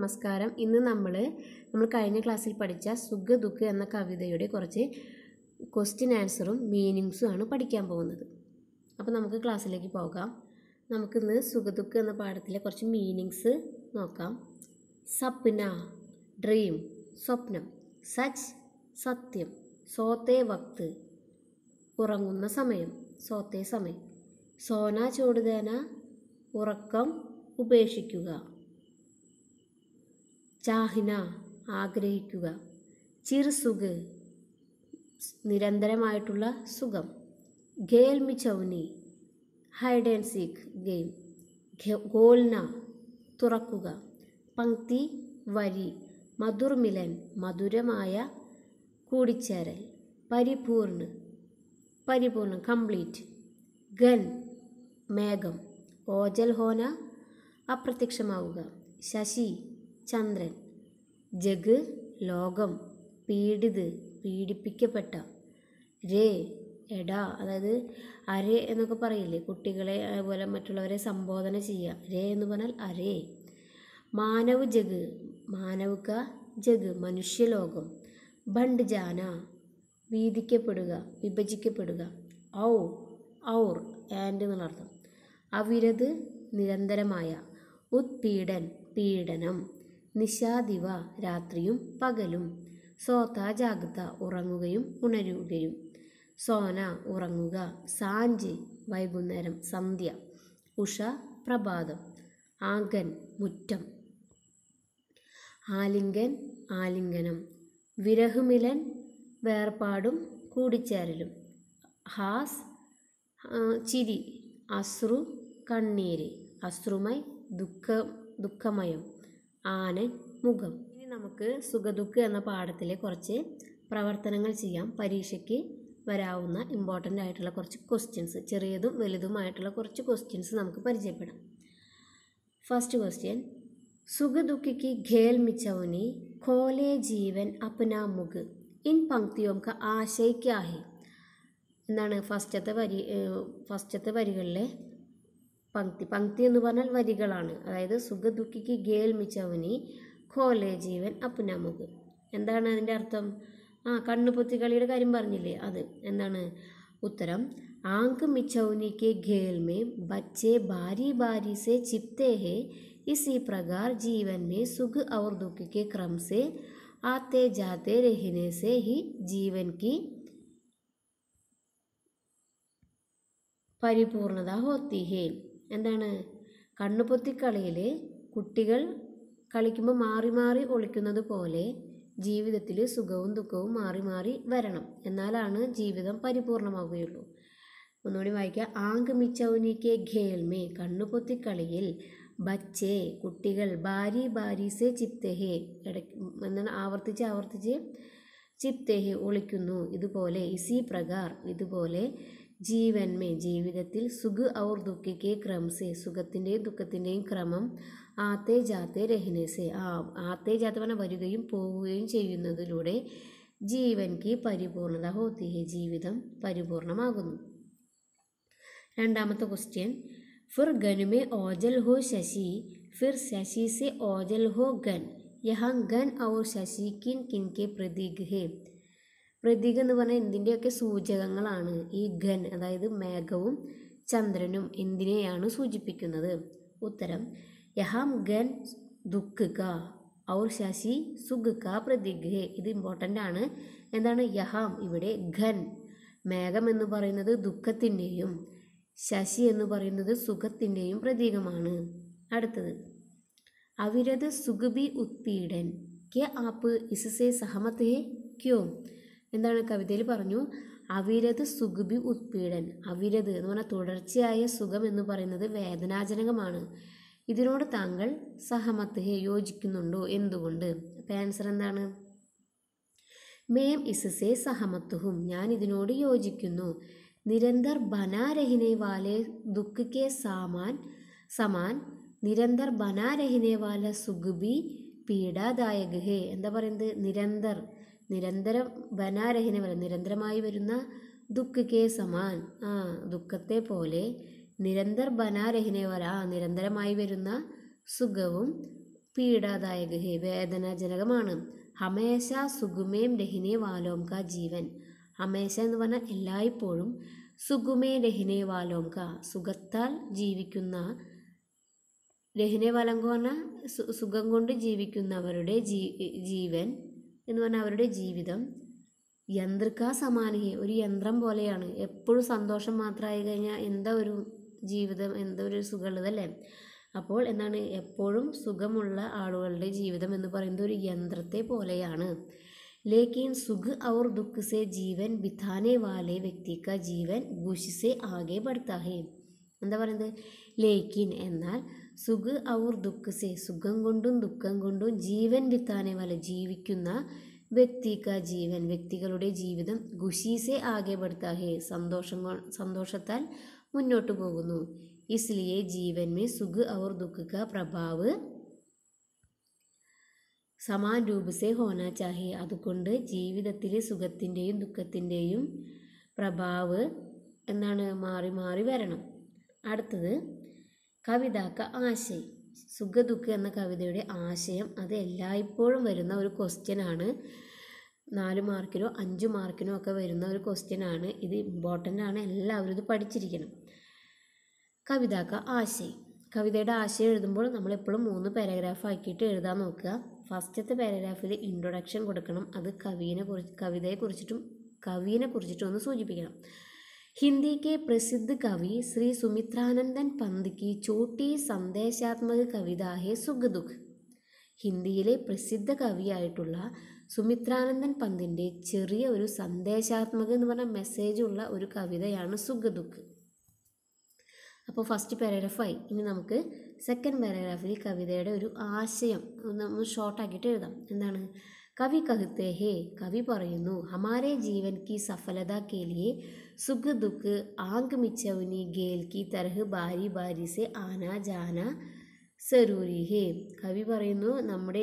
നമസ്കാരം. ഇന്ന് നമ്മൾ കഴിഞ്ഞ ക്ലാസ്സിൽ പഠിച്ച സുഖ ദുഃഖ എന്ന കവിതയുടെ കുറച്ച് ക്വസ്റ്റ്യൻ ആൻസറും മീനിങ്സും ആണ് പഠിക്കാൻ പോകുന്നത്. അപ്പോൾ നമുക്ക് ക്ലാസ്സിലേക്ക് പോകാം. നമുക്കിന്ന് സുഖ ദുഃഖ എന്ന പാഠത്തിലെ കുറച്ച് മീനിങ്സ് നോക്കാം. സപ്ന ഡ്രീം, സ്വപ്നം. സച്ച് സത്യം. സോത്തേ വക്ത് ഉറങ്ങുന്ന സമയം, സോത്തേ സമയം. സോന ചോടുദേന ഉറക്കം ഉപേക്ഷിക്കുക. ചാഹിന ആഗ്രഹിക്കുക. ചിർസുഖ് നിരന്തരമായിട്ടുള്ള സുഖം. ഖേൽ മി ചൗനി ഹൈഡ് ആൻഡ് സീക്ക് ഗെയിം. ഖോൽന തുറക്കുക. പങ്ക്തി വരി. മധുർമിലൻ മധുരമായ കൂടിച്ചേരൽ. പരിപൂർണ് പരിപൂർണം കംപ്ലീറ്റ്. ഗൻ മേഘം. ഓജൽ ഹോന അപ്രത്യക്ഷമാവുക. ശശി ചന്ദ്രൻ. ജഗ് ലോകം. പീഡിത് പീഡിപ്പിക്കപ്പെട്ട. രേ എടാ, അതായത് അരേ എന്നൊക്കെ പറയില്ലേ കുട്ടികളെ, അതുപോലെ മറ്റുള്ളവരെ സംബോധന ചെയ്യുക. രേ എന്ന് പറഞ്ഞാൽ അരേ. മാനവ് ജഗ് മാനവ് ക ജഗ് മനുഷ്യലോകം. ഭണ്ട് ജാന വീതിക്കപ്പെടുക വിഭജിക്കപ്പെടുക. ഔ ഔർ ആൻഡ് എന്നുള്ള അർത്ഥം. അവിരത് നിരന്തരമായ. ഉത്പീഡൻ പീഡനം. നിശാദിവ രാത്രിയും പകലും. സോത്ത ജാഗ്രത ഉറങ്ങുകയും ഉണരുകയും. സോന ഉറങ്ങുക. സാഞ്ച് വൈകുന്നേരം സന്ധ്യ. ഉഷ പ്രഭാതം. ആംഗൻ മുറ്റം. ആലിംഗൻ ആലിംഗനം. വിരഹുമിലൻ വേർപാടും കൂടിച്ചേരലും. ഹാസ് ചിരി. അശ്രു കണ്ണീര്. അശ്രുമയ് ദുഃഖമയം. ആനൻ മുഖം. ഇനി നമുക്ക് സുഖദുഃഖ എന്ന പാഠത്തിലെ കുറച്ച് പ്രവർത്തനങ്ങൾ ചെയ്യാം. പരീക്ഷയ്ക്ക് വരാവുന്ന ഇമ്പോർട്ടൻ്റ് ആയിട്ടുള്ള കുറച്ച് ക്വസ്റ്റ്യൻസ്, ചെറിയതും വലുതുമായിട്ടുള്ള കുറച്ച് ക്വസ്റ്റ്യൻസ് നമുക്ക് പരിചയപ്പെടാം. First question. സുഖ ദുഃഖ की घेल मिचौनी खोले जीवन अपना मुग इन पंक्तियों का आशय क्या है? എന്താണ് ഫസ്റ്റത്തെ വരികളിലെ പങ്ക്തി എന്ന് പറഞ്ഞാൽ വരികളാണ്. അതായത് സുഖ ദുഃഖിക്ക് ഗേൽ മിച്ചവനി ഖോലെ ജീവൻ അപ്ന മുഗ്. എന്താണ് അതിൻ്റെ അർത്ഥം? കണ്ണുപൊത്തിക്കളിയുടെ കാര്യം പറഞ്ഞില്ലേ, അത് എന്താണ്? ഉത്തരം. ആങ്ക് മിച്ചൗനി കെ ഖേൽ മേ ബच्चे बारी बारी से चिपते हैं, इसी प्रकार जीवन में सुख और दुख के क्रम से आते जाते रहने से ही जीवन की പരിപൂർണത ഹോത്തി ഹേ. എന്താണ്? കണ്ണുപൊത്തിക്കളിയിൽ കുട്ടികൾ കളിക്കുമ്പോൾ മാറി മാറി ഒളിക്കുന്നത് പോലെ ജീവിതത്തിൽ സുഖവും ദുഃഖവും മാറി മാറി വരണം, എന്നാലാണ് ജീവിതം പരിപൂർണമാവുകയുള്ളൂ. ഒന്നുകൂടി വായിക്കുക. ആങ്ക് മിച്ചൗനിക്ക് ഖേൽമേ കണ്ണുപൊത്തിക്കളിയിൽ, ബച്ചേ കുട്ടികൾ, ബാരി ബാരിസെ ചിപ്തേഹേ എന്താണ് ആവർത്തിച്ച് ചിപ്തേഹേ ഒളിക്കുന്നു, ഇതുപോലെ. ഇസി പ്രകാർ ഇതുപോലെ. ജീവന്മേ ജീവിതത്തിൽ. സുഖ് ഔർ ദുഃഖിക്കെ ക്രംസെ സുഖത്തിൻ്റെയും ദുഃഖത്തിൻ്റെയും ക്രമം. ആത്തേ ജാത്തേ രഹ്നേസെ ആത്തേ ജാത്ത പറഞ്ഞാൽ വരികയും പോവുകയും ചെയ്യുന്നതിലൂടെ ജീവൻക്ക് പരിപൂർണത ഹോത്തി ഹേ ജീവിതം പരിപൂർണമാകുന്നു. രണ്ടാമത്തെ ക്വസ്റ്റ്യൻ. ഫിർ ഗനുമേ ഓജൽ ഹോ ശശി ഫിർ ശശി സെ ഓജൽ ഹോ ഗൻ യഹാ ഗൻ ഔർ ശശി കിൻ കിൻകെ പ്രതീക് ഹേ. പ്രതീക് എന്ന് പറഞ്ഞാൽ എന്തിൻ്റെയൊക്കെ സൂചകങ്ങളാണ്? ഈ ഘൻ അതായത് മേഘവും ചന്ദ്രനും എന്തിനെയാണ് സൂചിപ്പിക്കുന്നത്? ഉത്തരം. യഹാം ഗൻ ദുഃഖ് കാ ഔർ ശശി സുഖ് കാ പ്രതീക് ഹേ. ഇത് ഇമ്പോർട്ടൻ്റ് ആണ്. എന്താണ്? യഹാം ഇവിടെ ഘൻ മേഘം എന്ന് പറയുന്നത് ദുഃഖത്തിൻ്റെയും ശശി എന്ന് പറയുന്നത് സുഖത്തിൻ്റെയും പ്രതീകമാണ്. അടുത്തത്. അവിരത് സുഖ് ബി ഉത്പീഡൻ ക്യാ ആപ്പ് ഇസ്സേ സഹമത് ഹേ ക്യോ? എന്താണ്? കവിതയിൽ പറഞ്ഞു അവിരത് സുഖ് ബി ഉത്പീഡൻ. അവിരത് എന്ന് പറഞ്ഞാൽ തുടർച്ചയായ സുഖം എന്ന് പറയുന്നത് വേദനാജനകമാണ്. ഇതിനോട് താങ്കൾ സഹമത്ത് ഹേ യോജിക്കുന്നുണ്ടോ? എന്തുകൊണ്ട്? അപ്പം ആൻസർ എന്താണ്? മേം ഇസ്സേ സഹമത്തുഹും ഞാൻ ഇതിനോട് യോജിക്കുന്നു. നിരന്തർ ബനാ രഹ്നെ വാലെ ദുഃഖ് കെ സമാൻ നിരന്തർ ബനാ രഹ്നെ വാല സുഖ് ബി പീഡാദായക് ഹേ. എന്താ പറയുന്നത്? നിരന്തരം ബനാരഹിനെ വരെ നിരന്തരമായി വരുന്ന ദുഃഖ് കെ സമാൻ ദുഃഖത്തെ പോലെ നിരന്തർ ബനാരഹിനെ വര നിരന്തരമായി വരുന്ന സുഖവും പീഡാദായക ഹേ, വേദനാജനകമാണ്. ഹമേശ സുഗുമേം രഹിനെ വാലോം കാ ജീവൻ. ഹമേശ എന്ന് പറഞ്ഞാൽ എല്ലായ്പ്പോഴും, സുഗുമേ രഹിനെ വാലോം കാ സുഖത്താൽ ജീവിക്കുന്ന, രഹിനെ വാലോം എന്ന് പറഞ്ഞാൽ സുഖം കൊണ്ട് ജീവിക്കുന്നവരുടെ ജീവൻ എന്ന് പറഞ്ഞാൽ അവരുടെ ജീവിതം യന്ത്രിക്കാ സമാനഹി, ഒരു യന്ത്രം പോലെയാണ്. എപ്പോഴും സന്തോഷം മാത്രമായി കഴിഞ്ഞാൽ എന്താ ഒരു ജീവിതം, എന്താ ഒരു സുഖമുള്ളതല്ലേ. അപ്പോൾ എന്താണ്, എപ്പോഴും സുഖമുള്ള ആളുകളുടെ ജീവിതം എന്ന് പറയുന്നത് ഒരു യന്ത്രത്തെ പോലെയാണ്. ലേക്കിൻ സുഖ് ഔർ ദുഃഖ് സെ ജീവൻ ബിതാനെ വാലെ വ്യക്തി കാ ജീവൻ ഖുഷി സെ ആകെ ബഡ്താ ഹേ. എന്താ പറയുന്നത്, ലേക്കിൻ എന്നാൽ, സുഖ് ഔർ ദുഃഖ് സെ സുഖം കൊണ്ടും ദുഃഖം കൊണ്ടും, ജീവൻ ബിതാനെ വാലെ ജീവിക്കുന്ന, വ്യക്തി കാ ജീവൻ വ്യക്തികളുടെ ജീവിതം, ഖുഷി സെ ആകെ ബഡ്താ ഹേ സന്തോഷത്താൽ മുന്നോട്ട് പോകുന്നു. इसलिए जीवन में सुख और दुख का प्रभाव സമാൻ രൂപസേ ഹോനാ ചാഹി. അതുകൊണ്ട് ജീവിതത്തിലെ സുഖത്തിൻ്റെയും ദുഃഖത്തിൻ്റെയും പ്രഭാവ് എന്താണ്, മാറി മാറി വരണം. അടുത്തത് കവിതാക്ക ആശയം. സുഖ ദുഃഖ എന്ന കവിതയുടെ ആശയം അത് എല്ലായ്പ്പോഴും വരുന്ന ഒരു ക്വസ്റ്റ്യനാണ്. 4 മാർക്കിനോ 5 മാർക്കിനോ ഒക്കെ വരുന്ന ഒരു ക്വസ്റ്റ്യനാണ്. ഇത് ഇമ്പോർട്ടൻ്റ് ആണ്, എല്ലാവരും ഇത് പഠിച്ചിരിക്കണം. കവിതാക്ക ആശയം. കവിതയുടെ ആശയം എഴുതുമ്പോൾ നമ്മളെപ്പോഴും 3 പാരഗ്രാഫ് ആക്കിയിട്ട് എഴുതാൻ നോക്കുക. ഫസ്റ്റത്തെ പാരഗ്രാഫിൽ ഇൻട്രൊഡക്ഷൻ കൊടുക്കണം. അത് കവിയെ കുറിച്ചിട്ടും ഒന്ന് സൂചിപ്പിക്കണം. हिंदी के प्रसिद्ध कवि श्री सुमित्रानंदन पंत की छोटी संदेशात्मक कविता है सुख दुख. ഹിന്ദിയിലെ പ്രസിദ്ധ കവിയായിട്ടുള്ള സുമിത്രാനന്ദൻ പന്തിൻ്റെ ചെറിയ ഒരു സന്ദേശാത്മക എന്ന് പറഞ്ഞ മെസ്സേജുള്ള ഒരു കവിതയാണ് സുഖ ദുഃഖ്. അപ്പോൾ ഫസ്റ്റ് പാരഗ്രാഫായി. ഇനി നമുക്ക് സെക്കൻഡ് പാരഗ്രാഫിൽ കവിതയുടെ ഒരു ആശയം നമ്മൾ ഷോർട്ടാക്കിയിട്ട് എഴുതാം. എന്താണ്, കവി കഹത്തെ ഹേ, കവി പറയുന്നു, ഹമാരെ ജീവൻ की सफलता के लिए सुख दुख आंख मिचवनी गेल की तरह बारी बारी से आना जाना जरूरी है. കവി പറയുന്നു, നമ്മുടെ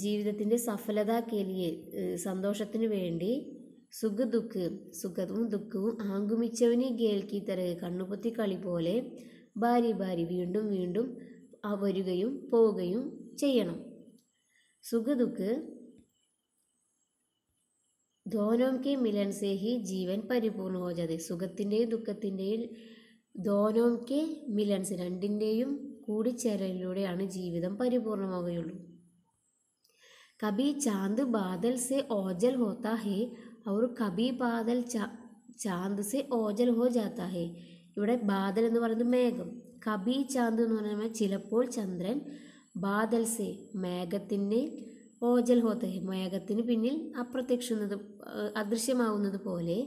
ജീവിതത്തിൻ്റെ സഫലത കേലിയെ സന്തോഷത്തിന് വേണ്ടി സുഖവും ദുഃഖവും ആങ്കുമിച്ചവനി ഗേൽക്കി തരക കണ്ണുപൊത്തി കളി പോലെ ബാരി ബാരി വീണ്ടും വീണ്ടും വരികയും പോവുകയും ചെയ്യണം. സുഖ ദുഃഖ് ദോനോം കെ മിലൻ സേ ഹി ജീവൻ പരിപൂർണ്ണ ഹോ ജാതെ. സുഖത്തിൻ്റെയും ദുഃഖത്തിൻ്റെയും ദോനോം കെ മിലൻസ് രണ്ടിൻ്റെയും കൂടിച്ചേരലിലൂടെയാണ് ജീവിതം പരിപൂർണമാവുകയുള്ളൂ. കബി ചാന്ദ് ബാദൽ സെ ഓജൽ ഹോത്താ ഹേ और कभी बादल चांद से ओजल हो जाता है. ഇവിടെ ബാദൽ എന്ന് പറയുന്നത് മേഘം, കബി ചാന്ദ് എന്ന് പറഞ്ഞാൽ ചിലപ്പോൾ ചന്ദ്രൻ, ബാദൽ സെ മേഘത്തിന്, ഓജൽ ഹോത്ത ഹെ മേഘത്തിന് പിന്നിൽ അദൃശ്യമാവുന്നത് പോലെ,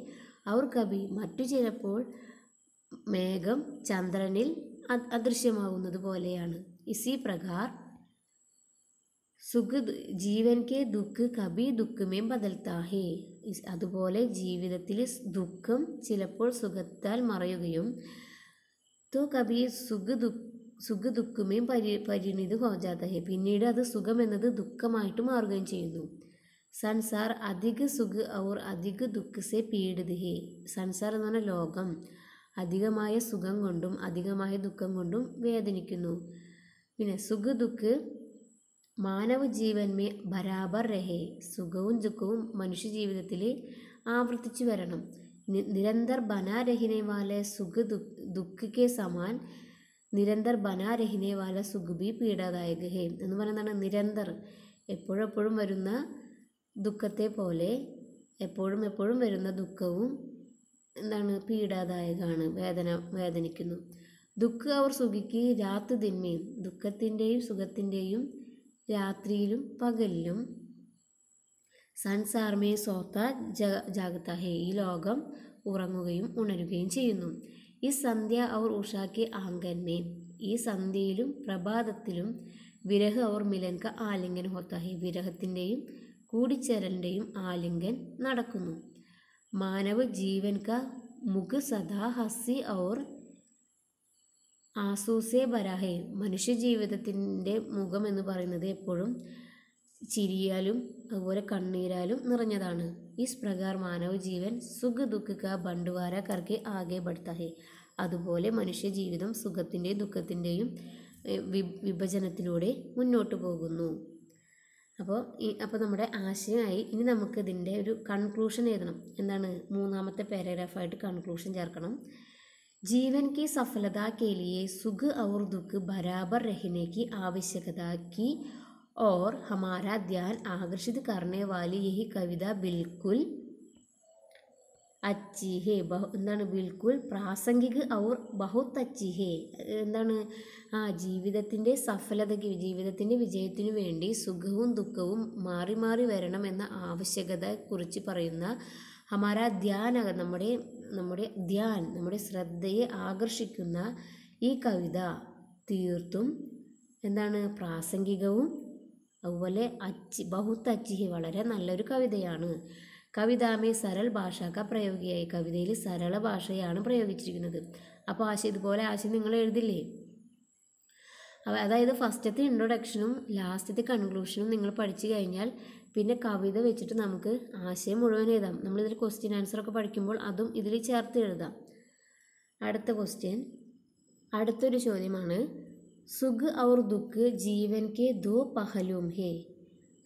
അവർ കബി മറ്റു ചിലപ്പോൾ മേഘം ചന്ദ്രനിൽ അദൃശ്യമാവുന്നത് പോലെയാണ്. ഇസി പ്രകാർ സുഖ ജീവൻ കെ ദുഃഖ് കബി ദുഃഖമേ ബദൽത്താ ഹേ. അതുപോലെ ജീവിതത്തിൽ ദുഃഖം ചിലപ്പോൾ സുഖത്താൽ മറയുകയും, തോ കബി സുഖ ദുഃഖമേ പരിണിത് ഹോ ജാതാ ഹേ, പിന്നീട് അത് സുഖം എന്നത് ദുഃഖമായിട്ട് മാറുകയും ചെയ്യുന്നു. സംസാർ അധിക സുഖ ഔർ അധിക ദുഃഖ സെ പീഡിത് ഹേ. സംസാർ എന്ന് പറഞ്ഞാൽ ലോകം അധികമായ സുഖം കൊണ്ടും അധികമായ ദുഃഖം കൊണ്ടും വേദനിക്കുന്നു. പിന്നെ സുഖ ദുഃഖ് മാനവ ജീവൻ മേ ബരാബർ രഹേ. സുഖവും ദുഃഖവും മനുഷ്യ ജീവിതത്തിൽ ആവർത്തിച്ചു വരണം. നിരന്തർ ബനാ രഹിനെ വാലെ സുഖ ദുഃഖ് കെ സമാൻ നിരന്തർ ബനാ രഹിനെ വാല സുഖ് ബി പീഡാദായക ഹേ എന്ന് പറയുന്നതാണ്. നിരന്തർ എപ്പോഴെപ്പോഴും വരുന്ന ദുഃഖത്തെ പോലെ എപ്പോഴും വരുന്ന ദുഃഖവും എന്താണ്, പീഡാദായകമാണ്, വേദനിക്കുന്നു. ദുഃഖ് അവർ സുഖിക്ക് രാത്ത് ദിന്മയും, ദുഃഖത്തിൻ്റെയും സുഖത്തിൻ്റെയും രാത്രിയിലും പകലിലും, സൻസാർമേ സോത്ത ജാഗത്ത ഹേ, ഈ ലോകം ഉറങ്ങുകയും ഉണരുകയും ചെയ്യുന്നു. ഈ സന്ധ്യ അവർ ഉഷാക്കി ആങ്കന്മേ, ഈ സന്ധ്യയിലും പ്രഭാതത്തിലും, വിരഹ് അവർ മിലൻ ക ആലിംഗൻ ഹോത്ത ഹേ, വിരഹത്തിൻ്റെയും കൂടിച്ചേരലിൻ്റെയും ആലിംഗൻ നടക്കുന്നു. മാനവ ജീവൻ ക മുഖ് സദാ ഹസ്സി ഔർ ആസൂസേ ബരാഹേ, മനുഷ്യ ജീവിതത്തിൻ്റെ മുഖം എന്ന് പറയുന്നത് എപ്പോഴും ചിരിയാലും അതുപോലെ കണ്ണീരാലും നിറഞ്ഞതാണ്. ഇസ് പ്രകാർ മാനവ ജീവൻ സുഖ ദുഃഖ കാ ബണ്ടുവാര കർക്കെ ആകെ ബഡ്താ ഹേ. അതുപോലെ മനുഷ്യ ജീവിതം സുഖത്തിൻ്റെയും ദുഃഖത്തിൻ്റെയും വിഭജനത്തിലൂടെ മുന്നോട്ട് പോകുന്നു. അപ്പോൾ നമ്മുടെ ആശയമായി. ഇനി നമുക്ക് ഇതിൻ്റെ ഒരു കൺക്ലൂഷൻ എഴുതണം. എന്താണ്? മൂന്നാമത്തെ പാരഗ്രാഫായിട്ട് കൺക്ലൂഷൻ ചേർക്കണം. जीवन की सफलता के लिए सुख और दुख बराबर रहने की आवश्यकता की और हमारा ध्यान आकर्षित करने वाली यही कविता बिल्कुल अच्छी है. എന്താണ്? ബിൽക്കുൽ പ്രാസംഗിക് ഔർ ബഹുത് അച്ചി ഹേ. എന്താണ്? ജീവിതത്തിൻ്റെ സഫലതയ്ക്ക്, ജീവിതത്തിൻ്റെ വിജയത്തിനു വേണ്ടി സുഖവും ദുഃഖവും മാറി മാറി വരണം എന്ന ആവശ്യകതയെക്കുറിച്ച് പറയുന്ന ഹമാര ധ്യാന, നമ്മുടെ ശ്രദ്ധയെ ആകർഷിക്കുന്ന ഈ കവിത തീർത്തും എന്താണ്? പ്രാസംഗികവും അതുപോലെ ബഹുത് അച്ചി ഹേ, വളരെ നല്ലൊരു കവിതയാണ്. കവിതാമേ സരൾ ഭാഷാക്ക പ്രയോഗിയായി, കവിതയിൽ സരള ഭാഷയാണ് പ്രയോഗിച്ചിരിക്കുന്നത്. അപ്പോൾ ഇതുപോലെ ആശയം നിങ്ങൾ എഴുതില്ലേ? അതായത് ഫസ്റ്റത്തെ ഇൻട്രൊഡക്ഷനും ലാസ്റ്റത്തെ കൺക്ലൂഷനും നിങ്ങൾ പഠിച്ചു കഴിഞ്ഞാൽ പിന്നെ കവിത വെച്ചിട്ട് നമുക്ക് ആശയം മുഴുവൻ എഴുതാം. നമ്മളിതിൽ ക്വസ്റ്റ്യൻ ആൻസറൊക്കെ പഠിക്കുമ്പോൾ അതും ഇതിൽ ചേർത്ത് എഴുതാം. അടുത്ത ക്വസ്റ്റ്യൻ, അടുത്തൊരു ചോദ്യമാണ്. സുഖ് ഔർ ദുഃഖ് ജീവൻ കെ ദോ പഹലും ഹേ.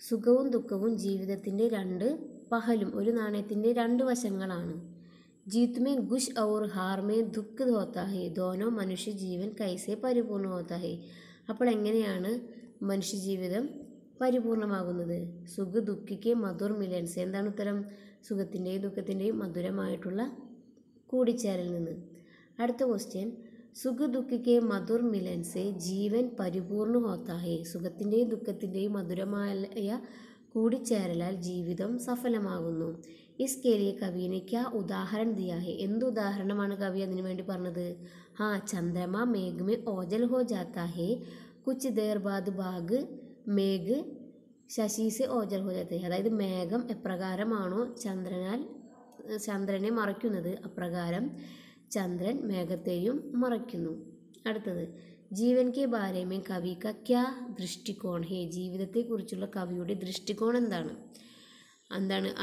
സുഖവും ദുഃഖവും ജീവിതത്തിൻ്റെ രണ്ട് പഹലും, ഒരു നാണയത്തിൻ്റെ രണ്ട് വശങ്ങളാണ്. जीत में गुश और हार में दुख होता है, दोनों मनुष्य जीवन कैसे പരിപൂർണ്ണ होता है. അപ്പോൾ എങ്ങനെയാണ് മനുഷ്യജീവിതം പരിപൂർണമാകുന്നത്? സുഖ ദുഃഖിക്ക് മധുർ മിലൻസ്. എന്താണ് ഉത്തരം? സുഖത്തിൻ്റെയും ദുഃഖത്തിൻ്റെയും മധുരമായിട്ടുള്ള കൂടിച്ചേരൽ നിന്ന്. അടുത്ത ക്വസ്റ്റ്യൻ, സുഖ ദുഃഖിക്ക് മധുർ മിലൻസ് ജീവൻ പരിപൂർണ്ണ होता है. സുഖത്തിൻ്റെയും ദുഃഖത്തിൻ്റെയും മധുരമായ കൂടിച്ചേരലാൽ ജീവിതം സഫലമാകുന്നു. इसके लिए कवि ने क्या उदाहरण दिया है. എന്ത് ഉദാഹരണമാണ് കവി അതിനു വേണ്ടി പറഞ്ഞത്? ചന്ദ്രമ മേഘ में ओझल हो जाता है, कुछ देर बाद बाग मेघ ശശി से ओझल हो जाता है. അതായത് മേഘം എപ്രകാരമാണോ ചന്ദ്രനെ മറയ്ക്കുന്നത്, അപ്രകാരം ചന്ദ്രൻ മേഘത്തെയും മറയ്ക്കുന്നു. അടുത്തത്, ജീവൻ കെ ബാരെ में കവി का क्या दृष्टिकोण है. ജീവിതത്തെക്കുറിച്ചുള്ള കവിയുടെ ദൃഷ്ടികോൺ എന്താണ്?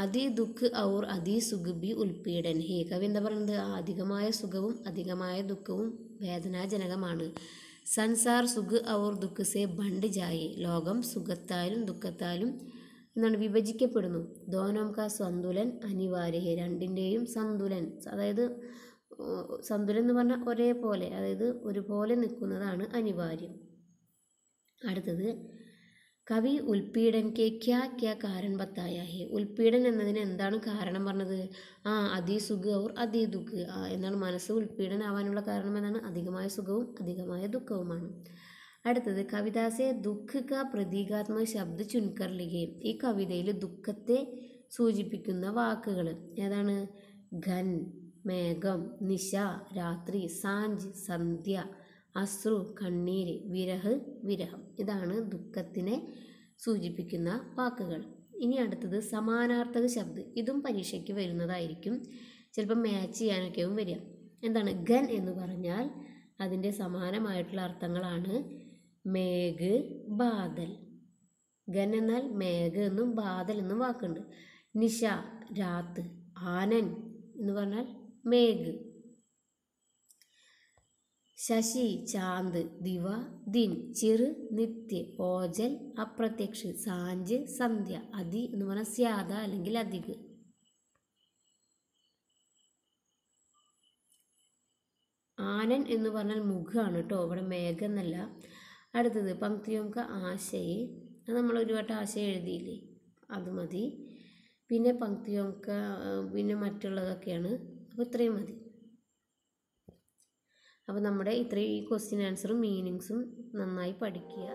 അതി ദുഃഖ് ഔർ അതി സുഖ് ബി ഉൽപീഡൻ ഹേ. കവി എന്താ പറയുന്നത്? അധികമായ സുഖവും അധികമായ ദുഃഖവും വേദനാജനകമാണ്. സൻസാർ സുഖ് ഔർ ദുഃഖ് സെ ബണ്ട് ജായേ. ലോകം സുഖത്താലും ദുഃഖത്താലും വിഭജിക്കപ്പെടുന്നു. ദോനോം കാ സന്തുലൻ അനിവാര്യ ഹേ. രണ്ടിൻ്റെയും സന്തുലൻ, അതായത് സന്തുലൻ എന്ന് പറഞ്ഞാൽ ഒരേപോലെ, അതായത് ഒരുപോലെ നിൽക്കുന്നതാണ് അനിവാര്യം. അടുത്തത്, കവി ഉൽപീഡൻ കെ ക്യാ ക്യാ കാരൺ ബത്തായ ഹേ. ഉൽപീഡൻ എന്നതിന് എന്താണ് കാരണം പറഞ്ഞത്? അതി സുഖ് ഔർ അതി ദുഃഖ്. എന്താണ്? മനസ്സ് ഉൽപീഡനാവാനുള്ള കാരണം എന്താണ്? അധികമായ സുഖവും അധികമായ ദുഃഖവുമാണ്. അടുത്തത്, കവിതാസെ ദുഃഖ് കാ പ്രതീകാത്മക ശബ്ദ ചുൻകർ ലിഖേ. ഈ കവിതയിൽ ദുഃഖത്തെ സൂചിപ്പിക്കുന്ന വാക്കുകൾ ഏതാണ്? ഘൻ മേഘം, നിശ രാത്രി, സാഞ്ച് സന്ധ്യ, അശ്രു കണ്ണീര്, വിരഹ് വിരഹം. ഇതാണ് ദുഃഖത്തിനെ സൂചിപ്പിക്കുന്ന വാക്കുകൾ. ഇനി അടുത്തത് സമാനാർത്ഥക ശബ്ദം. ഇതും പരീക്ഷയ്ക്ക് വരുന്നതായിരിക്കും, ചിലപ്പോൾ മാച്ച് ചെയ്യാനൊക്കെയും വരിക. എന്താണ്? ഘൻ എന്ന് പറഞ്ഞാൽ അതിൻ്റെ സമാനമായിട്ടുള്ള അർത്ഥങ്ങളാണ് മേഘ് ബാദൽ. ഘൻ എന്നാൽ മേഘ് എന്നും ബാദൽ എന്നും വാക്കുണ്ട്. നിശ രാത്ത്, ആനൻ എന്ന് പറഞ്ഞാൽ മേഘ്, ശശി ചാന്ദ്, ദിവ ദിൻ, ചിർ നിത്യ, ഓജൽ അപ്രത്യക്ഷ, സാഞ്ച് സന്ധ്യ, അതി എന്ന് പറഞ്ഞാൽ സ്യാദ അല്ലെങ്കിൽ അധിക്. ആനൻ എന്ന് പറഞ്ഞാൽ മുഖമാണ് കേട്ടോ, ഇവിടെ മേഘ എന്നല്ല. അടുത്തത് പങ്ക്തിയോംക ആശയെ, അത് നമ്മൾ ഒരു വട്ടം ആശയം എഴുതിയില്ലേ, അത് മതി. പിന്നെ പങ്ക്തിയോംക, പിന്നെ മറ്റുള്ളതൊക്കെയാണ്. അപ്പോൾ ഇത്രയും മതി. അപ്പോൾ നമ്മുടെ ഇത്രയും ഈ ക്വസ്റ്റ്യൻ ആൻസറും മീനിങ്സും നന്നായി പഠിക്കുക.